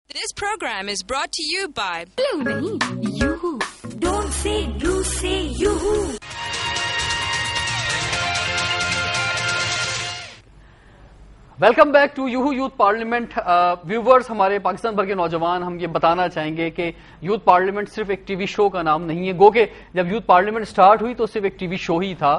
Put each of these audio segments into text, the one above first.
This program is brought to you by Yoo-hoo. Don't say you, say yoo-hoo. Welcome back to yoo-hoo youth parliament. Viewers, ہمارے پاکستان بھر کے نوجوان ہم یہ بتانا چاہیں گے کہ یوتھ پارلیمنٹ صرف ایک ٹی وی شو کا نام نہیں ہے. گو کہ جب یوتھ پارلیمنٹ سٹارٹ ہوئی تو صرف ایک ٹی وی شو ہی تھا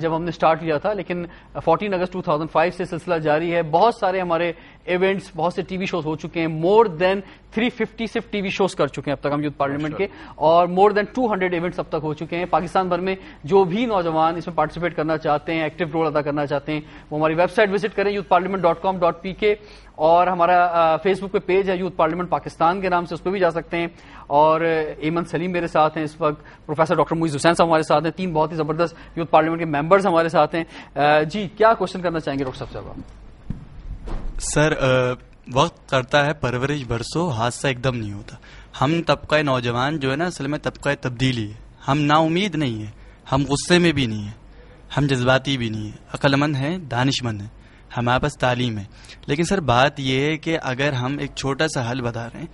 جب ہم نے سٹارٹ کیا تھا, لیکن 14 اگست 2005 سے سلسلہ جاری ہے. بہت سارے ہمارے ایونٹس, بہت سے ٹی وی شوز ہو چکے ہیں. مور دین 350 صرف ٹی وی شوز کر چکے ہیں اب تک ہم یوتھ پارلیمنٹ کے, اور مور دین 200 ایونٹس اب تک ہو چکے ہیں. پاکستان بھر میں جو بھی نوجوان اس میں پارٹیسپیٹ کرنا چاہتے ہیں, ایکٹیو رول ادا کرنا چاہتے ہیں, وہ ہماری ویب سائٹ وزٹ کریں youthparliament.com.pk, اور ہمارا فیس بک پہ پیج ہے یوتھ پارلیمنٹ پاکستان کے نام سے, اس پہ بھی جا سکتے ہیں. اور ایمن سلیم میرے ساتھ ہیں اس وقت, پروفیسر ڈاکٹر معیز حسین صاحب ہمارے ساتھ ہیں, 3 بہت ہی زبردست یوتھ پارلیمنٹ کے ممبرز ہمارے ساتھ ہیں. جی, کیا کوشچن کرنا چاہیں گے ڈاکٹر صاحب؟ سر, وقت کرتا ہے پرورش برسوں, حادثہ ایک دم نہیں ہوتا. ہم طبقہ نوجوان جو ہے نا, اصل میں طبقہ تبدیلی ہے. ہم نا امید نہیں ہے, ہم غصے میں بھی نہیں ہیں, ہم جذباتی بھی نہیں ہیں, عقل مند ہیں, دانش مند ہیں, ہمارے پاس تعلیم ہے. لیکن سر بات یہ ہے کہ اگر ہم ایک چھوٹا سا حل بتا رہے ہیں,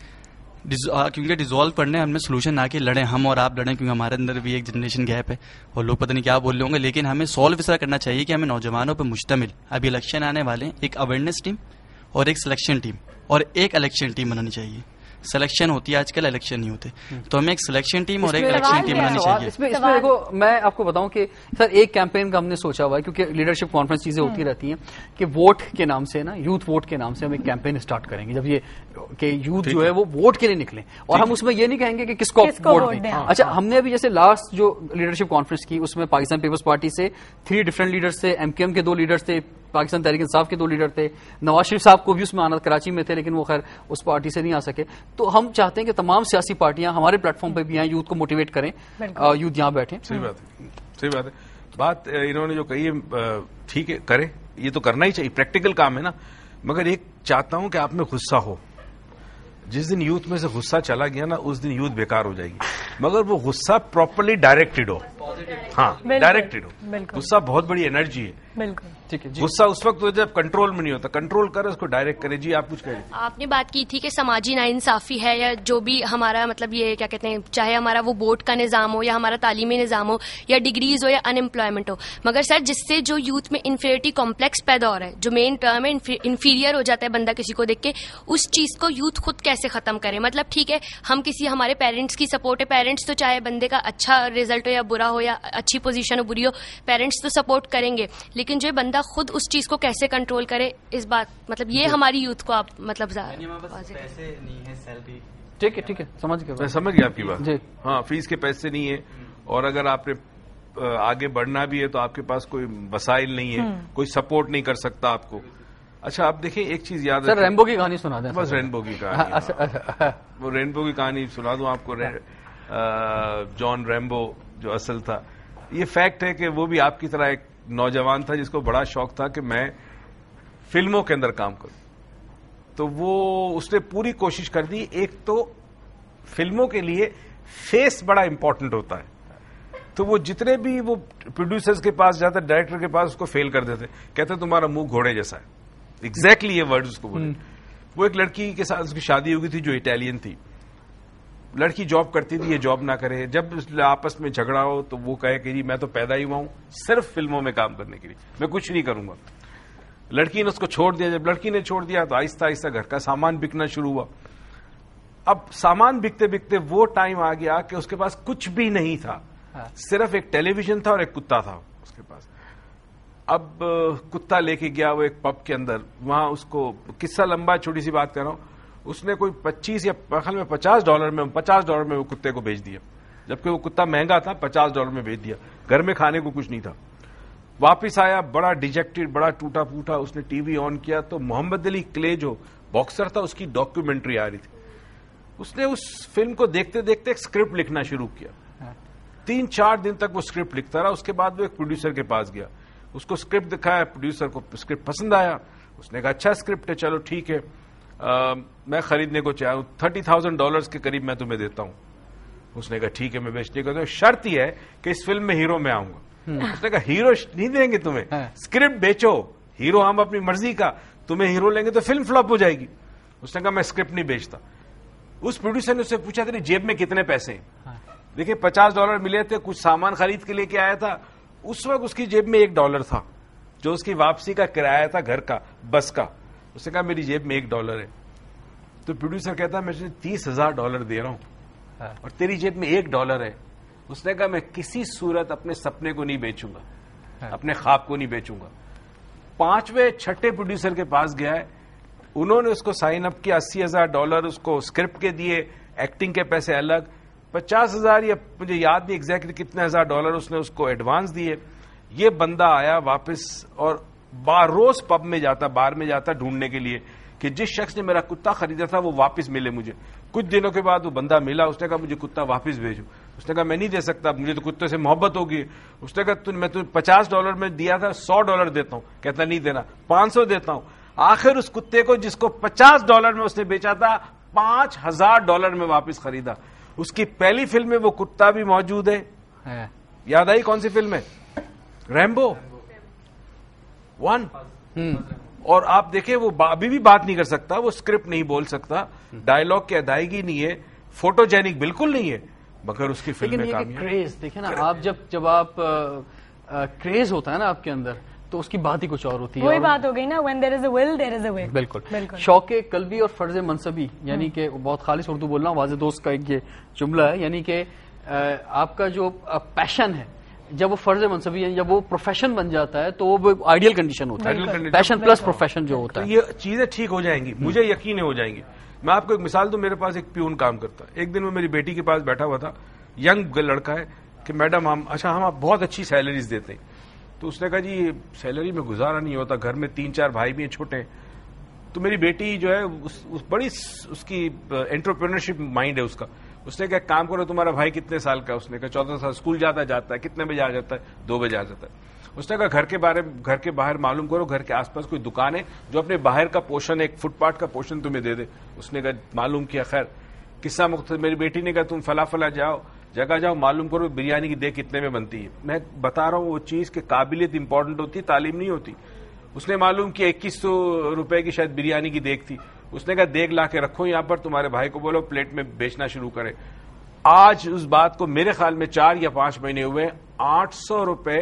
کیونکہ ڈیزالو کرنے ہم نے سولوشن آ کے لڑیں, ہم اور آپ لڑیں, کیونکہ ہمارے اندر بھی ایک جنریشن گیپ ہے اور لوگ پتہ نہیں کیا بول رہے ہوں گے, لیکن ہمیں سالو اس طرح کرنا چاہیے کہ ہمیں نوجوانوں پہ مشتمل, ابھی الیکشن آنے والے ہیں, ایک اویئرنیس ٹیم اور ایک سلیکشن ٹیم اور ایک الیکشن ٹیم بنانی چاہیے. سلیکشن ہوتی ہے آج کل, الیکشن نہیں ہوتے, تو ہمیں ایک سلیکشن ٹیم اور ایک الیکشن ٹیم بنانی چاہیے. اس میں دیکھو, میں آپ کو بتاؤں کہ سر ایک کیمپین کا ہم نے سوچا ہوا ہے, کیونکہ لیڈرشپ کانفرنس چیزیں ہوتی رہتی ہیں, کہ ووٹ کے نام سے نا, یوتھ ووٹ کے نام سے ہم ایک کیمپین اسٹارٹ کریں گے, جب یہ کہ یوتھ جو ہے وہ ووٹ کے لیے نکلیں, اور ہم اس میں یہ نہیں کہیں گے کہ کس کو ووٹ دیں. اچھا, ہم نے ابھی جیسے لاسٹ جو لیڈرشپ کانفرنس کی, اس میں پاکستان پیپلز پارٹی سے 3 ڈفرنٹ لیڈرز تھے, MKM کے 2 لیڈرز تھے, پاکستان تحریک انصاف کے 2 لیڈر تھے, نواز شریف صاحب کو بھی اس میں آنا, کراچی میں تھے لیکن وہ خیر اس پارٹی سے نہیں آ سکے. تو ہم چاہتے ہیں کہ تمام سیاسی پارٹیاں ہمارے پلیٹ فارم پہ بھی آئیں, یوتھ کو موٹیویٹ کریں, یوتھ یہاں بیٹھیں. صحیح بات ہے, صحیح بات ہے. بات انہوں نے جو کہی ہے ٹھیک ہے, کریں, یہ تو کرنا ہی چاہیے, پریکٹیکل کام ہے نا. مگر ایک چاہتا ہوں کہ آپ میں غصہ ہو. جس دن یوتھ میں سے غصہ چلا گیا نا, اس دن یوتھ بیکار ہو جائے گی. مگر وہ غصہ پراپرلی ڈائریکٹڈ ہو. ہاں, ڈائریکٹڈ ہو. غصہ بہت بڑی انرجی ہے. بالکل ٹھیک ہے. غصہ اس وقت جب کنٹرول میں نہیں ہوتا, کنٹرول کرے, اس کو ڈائریکٹ کرے. جی, آپ کچھ کہہ رہے ہیں. آپ نے بات کی تھی کہ سماجی ناانصافی ہے, یا جو بھی ہمارا مطلب یہ کیا کہتے ہیں, چاہے ہمارا وہ ووٹ کا نظام ہو, یا ہمارا تعلیمی نظام ہو, یا ڈگریز ہو, یا ان امپلائمنٹ ہو. مگر سر جس سے جو یوتھ میں انفیریٹی کمپلیکس پیدا ہو رہا ہے, جو مین ٹرم ہے انفیریئر ہو جاتا ہے بندہ کسی کو دیکھ کے, اس چیز کو یوتھ خود کیسے ختم کرے. مطلب ٹھیک ہے, ہم کسی ہمارے پیرنٹس کی سپورٹ ہے, پیرنٹس تو چاہے بندے کا اچھا ریزلٹ ہو یا برا ہو, یا اچھی پوزیشن ہو بری ہو, پیرنٹس تو سپورٹ کریں گے, لیکن جو بندہ خود اس چیز کو کیسے کنٹرول کرے, اس بات مطلب یہ ہماری یوتھ کو آپ مطلب ٹھیک ہے, ٹھیک ہے, سمجھ گیا آپ کی بات. ہاں, فیس کے پیسے نہیں ہے, اور اگر آپ نے آگے بڑھنا بھی ہے تو آپ کے پاس کوئی وسائل نہیں ہے, کوئی سپورٹ نہیں کر سکتا آپ کو. اچھا, آپ دیکھیں ایک چیز یاد ہے, ریمبو کی کہانی سنا دیں. بس رینبو کی کہانی, وہ رینبو کی کہانی سنا دوں آپ کو. جان ریمبو جو اصل تھا, یہ فیکٹ ہے کہ وہ بھی آپ کی طرح ایک نوجوان تھا جس کو بڑا شوق تھا کہ میں فلموں کے اندر کام کروں. تو وہ اس نے پوری کوشش کر دی. ایک تو فلموں کے لیے فیس بڑا امپورٹنٹ ہوتا ہے, تو وہ جتنے بھی وہ پروڈیوسرز کے پاس جاتا, ڈائریکٹر کے پاس, اس کو فیل کر دیتے, کہتے تمہارا منہ گھوڑے جیسا ہے. ایگزیکٹلی یہ ورڈز اس کو بولے. وہ ایک لڑکی کے ساتھ اس کی شادی ہو گئی تھی جو اٹالین تھی. لڑکی جاب کرتی تھی, یہ جاب نہ کرے. جب آپس میں جھگڑا ہو تو وہ کہے کہ جی میں تو پیدا ہی ہوا ہوں صرف فلموں میں کام کرنے کے لیے, میں کچھ نہیں کروں گا. لڑکی نے اس کو چھوڑ دیا. جب لڑکی نے چھوڑ دیا تو آہستہ آہستہ گھر کا سامان بکنا شروع ہوا. اب سامان بکتے بکتے وہ ٹائم آ گیا کہ اس کے پاس کچھ بھی نہیں تھا, صرف ایک ٹیلی ویژن تھا اور ایک کتا تھا اس کے پاس. اب کتا لے کے گیا وہ ایک پب کے اندر, وہاں اس کو, قصہ لمبا, چھوٹی سی بات کر رہا ہوں, اس نے کوئی 25 یا خیال میں $50 میں وہ کتے کو بیچ دیا, جبکہ وہ کتا مہنگا تھا. $50 میں بیچ دیا. گھر میں کھانے کو کچھ نہیں تھا. واپس آیا بڑا ڈیجیکٹڈ, بڑا ٹوٹا پھوٹا. اس نے ٹی وی آن کیا تو محمد علی کلے جو باکسر تھا اس کی ڈاکیومنٹری آ رہی تھی. اس نے اس فلم کو دیکھتے دیکھتے ایک اسکرپٹ لکھنا شروع کیا. 3-4 دن تک وہ اسکرپٹ لکھتا رہا. اس کے بعد وہ ایک پروڈیوسر کے پاس گیا, اس کو اسکرپٹ دکھایا. پروڈیوسر کو اسکرپٹ پسند آیا. اس نے کہا اچھا اسکرپٹ ہے, چلو ٹھیک ہے, میں خریدنے کو چاہتا ہوں, $30,000 کے قریب میں تمہیں دیتا ہوں. اس نے کہا ٹھیک ہے, میں بیچنے کا, شرط یہ ہے کہ اس فلم میں ہیرو میں آؤں گا. اس نے کہا ہیرو نہیں دیں گے تمہیں, اسکرپٹ بیچو, ہیرو ہم اپنی مرضی کا, تمہیں ہیرو لیں گے تو فلم فلاپ ہو جائے گی. اس نے کہا میں اسکرپٹ نہیں بیچتا. اس پروڈیوسر نے اس سے پوچھا تیری جیب میں کتنے پیسے ہیں؟ دیکھیں $50 ملے تھے, کچھ سامان خرید کے لے کے آیا تھا. اس وقت اس کی جیب میں $1 تھا جو اس کی واپسی کا کرایہ تھا گھر کا, بس کا. اس نے کہا میری جیب میں $1 ہے. تو پروڈیوسر کہتا میں تجھے $30,000 دے رہا ہوں اور تیری جیب میں $1 ہے. اس نے کہا میں کسی صورت اپنے سپنے کو نہیں بیچوں گا, اپنے خواب کو نہیں بیچوں گا. 5ویں 6ٹھے پروڈیوسر کے پاس گیا ہے, انہوں نے اس کو سائن اپ کیا, $80,000 اس کو اسکرپٹ کے دیے, ایکٹنگ کے پیسے الگ, 50,000 یا مجھے یاد نہیں ایگزیکٹلی کتنے $1,000 اس نے اس کو ایڈوانس دیے. یہ بندہ آیا واپس اور روز پب میں جاتا, بار میں جاتا ڈھونڈنے کے لیے کہ جس شخص نے میرا کتا خریدا تھا وہ واپس ملے مجھے. کچھ دنوں کے بعد وہ بندہ ملا, اس نے کہا مجھے کتا واپس بھیجو. اس نے کہا میں نہیں دے سکتا, مجھے تو کتے سے محبت ہوگی. اس نے کہا میں تمہیں $50 میں دیا تھا, $100 دیتا ہوں. کہتا نہیں دینا, 500 دیتا ہوں. آخر اس کتے کو جس کو $50 میں اس نے بیچا تھا $5,000 میں واپس خریدا. اس کی پہلی فلم میں وہ کتا بھی موجود ہے. یاد آئی کون سی فلم ہے؟ ریمبو 1. اور آپ دیکھیں وہ ابھی بھی بات نہیں کر سکتا, وہ اسکرپٹ نہیں بول سکتا, ڈائلاگ کی ادائیگی نہیں ہے, فوٹوجینک بالکل نہیں ہے, مگر اس کی فلم میں کامیاب. کریز دیکھیں نا آپ, جب آپ کریز ہوتا ہے نا آپ کے اندر تو اس کی بات ہی کچھ اور ہوتی ہے. وہی بات ہو گئی نا, when there is a will there is a way. بالکل. شوق قلبی اور فرض منصبی, یعنی کہ بہت خالص اردو بول رہا ہوں, واضح دوست کا ایک یہ جملہ ہے, یعنی کہ آپ کا جو پیشن ہے جب وہ فرض منصبی ہے, جب وہ پروفیشن بن جاتا ہے تو وہ آئیڈیل کنڈیشن ہوتا ہے. پیشن پلس پروفیشن جو ہوتا ہے, یہ چیزیں ٹھیک ہو جائیں گی, مجھے یقین ہو جائیں گی. میں آپ کو ایک مثال دوں, میرے پاس ایک پیون کام کرتا ہے. ایک دن وہ میری بیٹی کے پاس بیٹھا ہوا تھا, ینگ لڑکا ہے, کہ میڈم ہم آپ بہت اچھی سیلریز دیتے ہیں. تو اس نے کہا جی سیلری میں گزارا نہیں ہوتا, گھر میں 3-4 بھائی بھی ہیں چھوٹے ہیں. تو میری بیٹی جو ہے بڑی اس کی انٹرپرینرشپ مائنڈ ہے اس کا. اس نے کہا کام کرو, تمہارا بھائی کتنے سال کا؟ اس نے کہا 14 سال. اسکول جاتا ہے, کتنے بجے آ جاتا ہے؟ 2 بجے آ جاتا ہے. اس نے کہا گھر کے باہر معلوم کرو, گھر کے آس پاس کوئی دکان ہے جو اپنے باہر کا پورشن, ایک فٹ پاتھ کا پورشن تمہیں دے دے. اس نے کہا معلوم کیا, خیر قصہ مختصر. میری بیٹی نے کہا تم فلاں جگہ جاؤ, معلوم کرو بریانی کی دیگ کتنے میں بنتی ہے. میں بتا رہا ہوں وہ چیز کی قابلیت امپورٹنٹ ہوتی, تعلیم نہیں ہوتی. اس نے معلوم کیا 2100 روپے کی شاید بریانی کی دیگ تھی. اس نے کہا دیگ لا کے رکھو یہاں پر, تمہارے بھائی کو بولو پلیٹ میں بیچنا شروع کرے. آج اس بات کو میرے خیال میں 4 یا 5 مہینے ہوئے, 800 روپے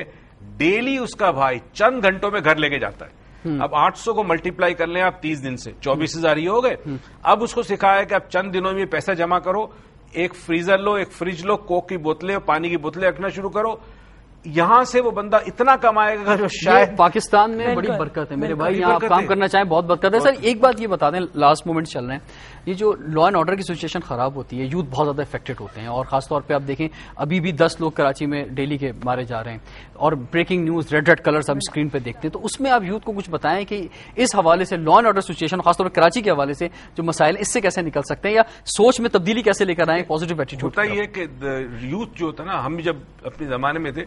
ڈیلی اس کا بھائی چند گھنٹوں میں گھر لے کے جاتا ہے. اب 800 کو ملٹیپلائی کر لیں آپ 30 دن سے, 24,000 یہ ہو گئے. اب اس کو سکھایا کہ اب چند دنوں میں پیسہ جمع کرو, ایک فریزر لو, ایک فریج لو, کوک کی بوتلیں اور پانی کی بوتلیں رکھنا شروع کرو. یہاں سے وہ بندہ اتنا کمائے گا جو شاید پاکستان میں بڑی برکت ہے. میرے بھائی یہاں آپ کام کرنا چاہیں بہت برکت ہے. سر ایک بات یہ بتا دیں, لاسٹ مومنٹ چل رہے ہیں, یہ جو لا اینڈ آرڈر کی سچویشن خراب ہوتی ہے, یوتھ بہت زیادہ افیکٹڈ ہوتے ہیں, اور خاص طور پہ آپ دیکھیں ابھی بھی 10 لوگ کراچی میں ڈیلی کے مارے جا رہے ہیں, اور بریکنگ نیوز ریڈ کلرز ہم اسکرین پہ دیکھتے ہیں. تو اس میں آپ یوتھ کو کچھ بتائیں کہ اس حوالے سے لا اینڈ آرڈر سچویشن, خاص طور پہ کراچی کے حوالے سے جو مسائل اس سے کیسے نکل سکتے ہیں, یا سوچ میں تبدیلی کیسے لے کر آئیں, پازیٹیو ایٹیٹیوڈ. ہوتا یہ کہ یوتھ جو ہوتا نا, ہم جب اپنے زمانے میں تھے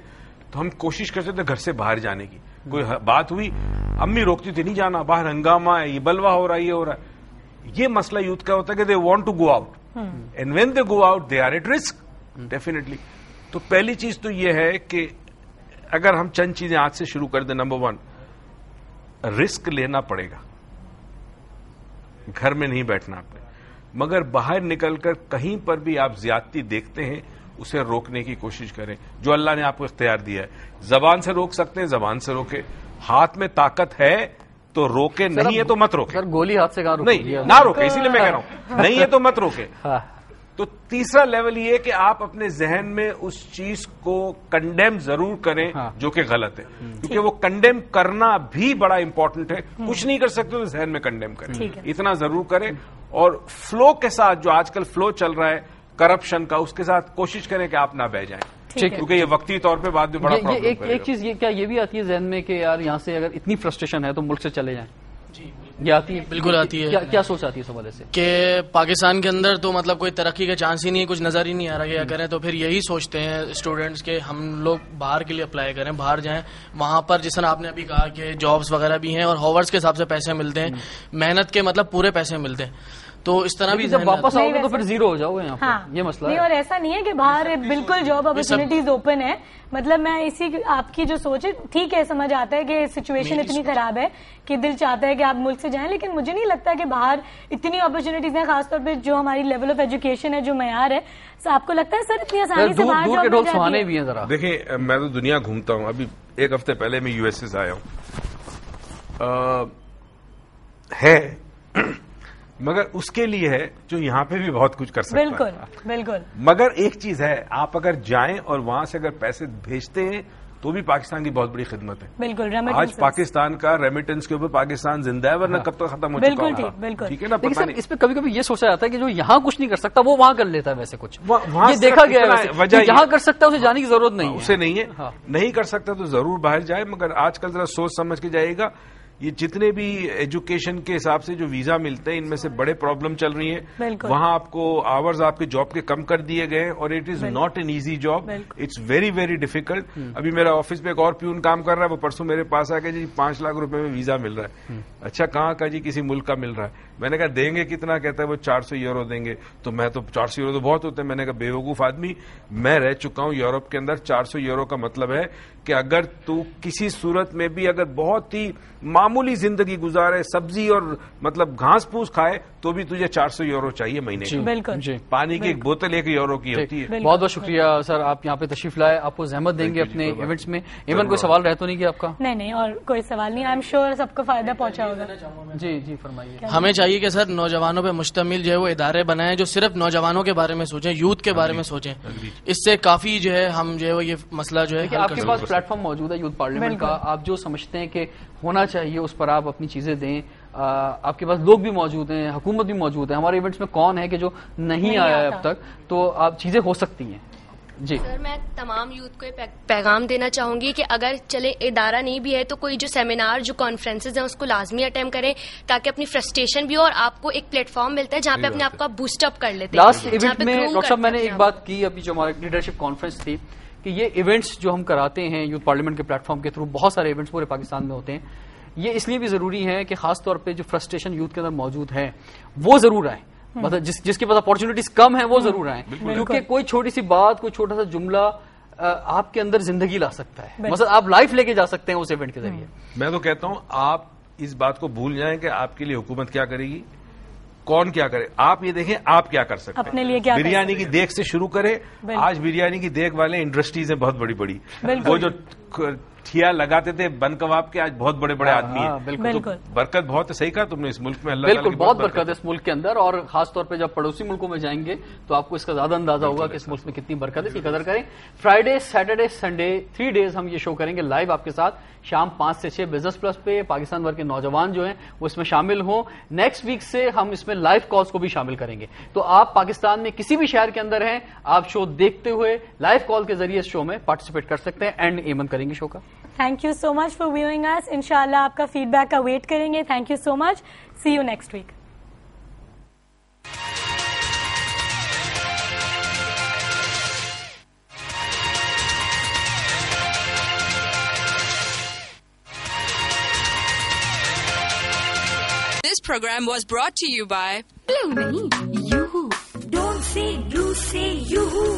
تو ہم کوشش کرتے تھے گھر سے باہر جانے کی. کوئی بات ہوئی, امی روکتی تھی نہیں جانا, باہر ہنگامہ ہے, یہ بلوا ہو رہا ہے, یہ ہو رہا ہے. یہ مسئلہ یوتھ کا ہوتا ہے کہ they want to go out, and when they go out they are at risk definitely. تو پہلی چیز تو یہ ہے کہ اگر ہم چند چیزیں آج سے شروع کر دیں. نمبر 1, رسک لینا پڑے گا, گھر میں نہیں بیٹھنا آپ نے, مگر باہر نکل کر کہیں پر بھی آپ زیادتی دیکھتے ہیں اسے روکنے کی کوشش کریں. جو اللہ نے آپ کو اختیار دیا ہے, زبان سے روک سکتے ہیں زبان سے روکے, ہاتھ میں طاقت ہے تو روکے, نہیں ہے تو مت روکے. سر گولی ہاتھ سے کہاں روکے, نہیں نہ روکے, اسی لیے میں کہہ رہا ہوں نہیں ہے تو مت روکے. تو تیسرا لیول یہ کہ آپ اپنے ذہن میں اس چیز کو کنڈیم ضرور کریں جو کہ غلط ہے, کیونکہ وہ کنڈیم کرنا بھی بڑا امپورٹنٹ ہے. کچھ نہیں کر سکتے تو ذہن میں کنڈیم کریں, اتنا ضرور کریں. اور فلو کے ساتھ جو آج کل فلو چل رہا ہے کرپشن کا, اس کے ساتھ کوشش کریں کہ آپ نہ بہ جائیں, کیونکہ یہ وقتی طور پہ بعد میں بڑا پرابلم کرے گا. ایک چیز کیا یہ بھی آتی ہے ذہن میں کہ یار یہاں سے اگر اتنی فرسٹریشن ہے تو ملک سے چلے جائیں؟ جی یہ آتی ہے, بالکل آتی ہے. کیا سوچ آتی ہے اس حوالے سے کہ پاکستان کے اندر تو مطلب کوئی ترقی کا چانس ہی نہیں ہے, کچھ نظر ہی نہیں آ رہا کیا کریں. تو پھر یہی سوچتے ہیں اسٹوڈینٹس کے ہم لوگ باہر کے لیے اپلائی کریں, باہر جائیں, وہاں پر جس طرح آپ نے ابھی کہا کہ جابس وغیرہ بھی ہیں اور ہاورز کے حساب سے پیسے ملتے ہیں, محنت کے مطلب پورے پیسے ملتے ہیں. تو اس طرح بھی جب واپس آؤ گے تو پھر زیرو ہو جاؤ گے یہاں ہاں پہ, یہ مسئلہ نہیں, ہے. اور ایسا نہیں ہے کہ باہر بالکل جاب اپرچونیٹیز اوپن ہے. مطلب میں اسی آپ کی جو سوچ ہے ٹھیک ہے, سمجھ آتا ہے کہ سچویشن اتنی خراب ہے کہ دل چاہتا ہے کہ آپ ملک سے جائیں, لیکن مجھے نہیں لگتا کہ باہر اتنی اپرچونیٹیز ہیں, خاص طور پہ جو ہماری لیول آف ایجوکیشن ہے, جو معیار ہے. آپ کو لگتا ہے سر اتنی آسانی سے باہر دور کے ڈھول سہانے بھی ہیں ذرا. دیکھیں میں تو دنیا گھومتا ہوں, ابھی ایک ہفتے پہلے میں یو ایس اے سے آیا ہوں, ہے مگر اس کے لیے ہے جو یہاں پہ بھی بہت کچھ کر سکتا ہے. بالکل بالکل. مگر ایک چیز ہے, آپ اگر جائیں اور وہاں سے اگر پیسے بھیجتے ہیں تو بھی پاکستان کی بہت بڑی خدمت ہے. بالکل. آج پاکستان کا ریمیٹنس کے اوپر پاکستان زندہ ہے, ورنہ کب تک ختم ہو چکا بالکل ہوگا. بالکل. ٹھیک ہے نا. لیکن سر اس پہ کبھی کبھی یہ سوچا جاتا ہے کہ جو یہاں کچھ نہیں کر سکتا وہ وہاں کر لیتا ہے. ویسے کچھ یہ دیکھا گیا ہے, وجہ یہاں کر سکتا ہے اسے جانے کی ضرورت نہیں ہے. اسے نہیں ہے, نہیں کر سکتا تو ضرور باہر جائے, مگر آج کل ذرا سوچ سمجھ کے جائے گا. یہ جتنے بھی ایجوکیشن کے حساب سے جو ویزا ملتے ہیں ان میں سے بڑے پرابلم چل رہی ہیں. وہاں آپ کو آورز آپ کے جاب کے کم کر دیے گئے, اور it is not an easy job, it's very very difficult. ابھی میرا آفس میں ایک اور پیون کام کر رہا ہے, وہ پرسوں میرے پاس آ کے جی 5 لاکھ روپے میں ویزا مل رہا ہے. اچھا کہاں کا جی, کسی ملک کا مل رہا ہے. میں نے کہا دیں گے کتنا, کہتا ہے وہ 400 یورو دیں گے. تو میں تو 400 یورو تو بہت ہوتے ہیں. میں نے کہا بیوقوف آدمی, میں رہ چکا ہوں یورپ کے اندر, 400 یورو کا مطلب ہے کہ اگر تو کسی صورت میں بھی اگر بہت ہی معمولی زندگی گزارے, سبزی اور مطلب گھاس پھوس کھائے, تو بھی تجھے 400 یورو چاہیے مہینے کی. بالکل. پانی کی ایک بوتل 1 یورو کی ہوتی ہے. بہت بہت شکریہ سر, آپ یہاں پہ تشریف لائے. آپ کو زحمت دیں گے اپنے ایونٹس میں. ایون کوئی سوال رہ تو نہیں کیا آپ کا؟ نہیں, اور کوئی سوال نہیں. آئی ایم شیور سب کو فائدہ پہنچا ہوگا. جی جی فرمائیے. ہمیں چاہیے کہ سر نوجوانوں پہ مشتمل جو ہے وہ ادارے بنائیں جو صرف نوجوانوں کے بارے میں سوچیں, یوتھ کے بارے میں سوچیں. اس سے کافی جو ہے ہم جو ہے یہ مسئلہ جو ہے آپ کے پاس پلیٹ فارم موجود ہے یوتھ پارلیمنٹ کا, آپ جو سمجھتے ہیں کہ ہونا چاہیے اس پر آپ اپنی چیزیں دیں. آپ کے پاس لوگ بھی موجود ہیں, حکومت بھی موجود ہے. ہمارے ایونٹس میں کون ہے کہ جو نہیں آیا ہے اب تک, تو آپ چیزیں ہو سکتی ہیں. جی سر میں تمام یوتھ کو پیغام دینا چاہوں گی کہ اگر چلے ادارہ نہیں بھی ہے تو کوئی جو سیمینار, جو کانفرنسز ہیں اس کو لازمی اٹینڈ کریں, تاکہ اپنی فرسٹریشن بھی ہو اور آپ کو ایک پلیٹ فارم ملتا ہے جہاں پہ اپنے آپ کو بوسٹ اپ کر لیتے ہیں. لاسٹ ایونٹ میں ڈاکٹر صاحب میں نے ایک بات کی, ابھی جو ہماری لیڈرشپ کانفرنس تھی, کہ یہ ایونٹس جو ہم کراتے ہیں یوتھ پارلیمنٹ کے پلیٹ فارم کے تھرو, بہت سارے ایونٹس پورے پاکستان میں ہوتے ہیں. یہ اس لیے بھی ضروری ہے کہ خاص طور پہ جو فرسٹریشن یوتھ کے اندر موجود ہے وہ ضرور آئے. مطلب جس کے پاس اپارچونیٹیز کم ہیں وہ ضرور آئیں, کیونکہ کوئی چھوٹی سی بات, کوئی چھوٹا سا جملہ آپ کے اندر زندگی لا سکتا ہے. مثلا آپ لائف لے کے جا سکتے ہیں اس ایونٹ کے ذریعے. میں تو کہتا ہوں آپ اس بات کو بھول جائیں کہ آپ کے لیے حکومت کیا کرے گی, کون کیا کرے. آپ یہ دیکھیں آپ کیا کر سکتے ہیں. اپنے لیے کیا بریانی کی دیگ سے شروع کریں. آج بریانی کی دیگ والے انڈسٹریز ہیں بہت بڑی بڑی, وہ جو ٹھیا لگاتے تھے بن کباب کے, آج بہت بڑے بڑے آدمی ہیں. بالکل برکت بہت ہے. صحیح کہا تم نے, اس ملک میں اللہ بالکل بہت برکت ہے اس ملک کے اندر, اور خاص طور پہ جب پڑوسی ملکوں میں جائیں گے تو آپ کو اس کا زیادہ اندازہ ہوگا کہ اس ملک میں کتنی برکت ہے. اس کی قدر کریں. فرائیڈے, سیٹرڈے, سنڈے 3 days ہم یہ شو کریں گے لائیو آپ کے ساتھ, شام 5 سے 6 بزنس پلس پہ. پاکستان بھر کے نوجوان جو ہیں وہ اس میں شامل ہوں. نیکسٹ ویک سے ہم اس میں لائیو کالز کو بھی شامل کریں گے. تو آپ پاکستان میں کسی بھی شہر کے اندر ہیں, آپ شو دیکھتے ہوئے لائیو کال کے ذریعے اس شو میں پارٹیسپیٹ کر سکتے ہیں. اینڈ ایمن کریں گے شو کا. Thank you so much for viewing us. انشاءاللہ آپ کا فیڈ بیک کا ویٹ کریں گے. Thank you so much. See you next week. This program was brought to you by Blue nahi, Yoo-hoo. Don't say blue, say Yoo-hoo.